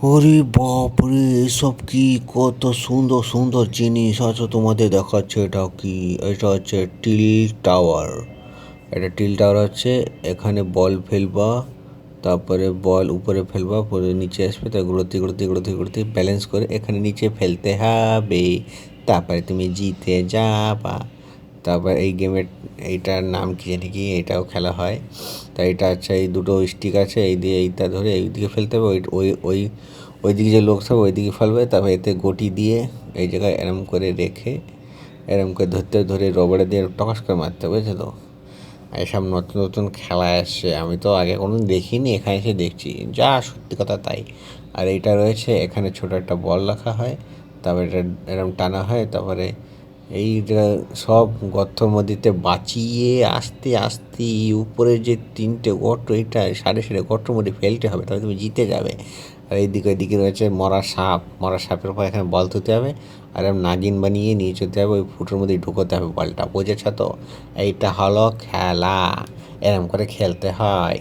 ওরে বাপরে! এসব কি কত সুন্দর সুন্দর জিনিস আছে তোমাদের দেখাচ্ছে। এটা কি? এটা হচ্ছে টিল টাওয়ার। এটা টিল টাওয়ার হচ্ছে এখানে বল ফেলবা, তারপরে বল উপরে ফেলবা, পরে নিচে আসবে, তাই ঘুরতে ঘুরতে ঘুরতে ঘুরতে ব্যালেন্স করে এখানে নিচে ফেলতে হবে, তারপরে তুমি জিতে যাবা। তারপর এই গেমের এইটার নাম কি জানি কি, এটাও খেলা হয়। তাই এটা হচ্ছে এই দুটো স্টিক আছে, এই দিয়ে এইটা ধরে এই দিকে ফেলতে হবে, ওই ওই ওই দিকে যে লোক সব ওই দিকে ফেলবে, তারপর এতে গটি দিয়ে এই জায়গায় এরম করে রেখে এরম করে ধরে রবারে দিয়ে টকাস করে মারতে হবে, বুঝছো তো? এসব নতুন নতুন খেলা আসছে, আমি তো আগে কোনোদিন দেখিনি, এখানে এসে দেখছি, যা সত্যি কথা তাই। আর এইটা রয়েছে এখানে ছোট একটা বল রাখা হয়, তারপরে এটা এরম টানা হয়, তারপরে এইটা সব গর্তর মধ্যে বাঁচিয়ে আস্তে আস্তে উপরে যে তিনটে গর্ত, এটা সাড়ে সাড়ে গর্তর মধ্যে ফেলতে হবে, তবে তুমি জিতে যাবে। আর এইদিকে ওইদিকে রয়েছে মরা সাপ, মরা সাপের উপর এখানে বল তুলতে হবে, আর এরম নাগিন বানিয়ে নিয়ে যেতে হবে, ওই ফুটোর মধ্যে ঢুকোতে হবে বলটা, বুঝেছ তো? এইটা হলো খেলা, এরম করে খেলতে হয়।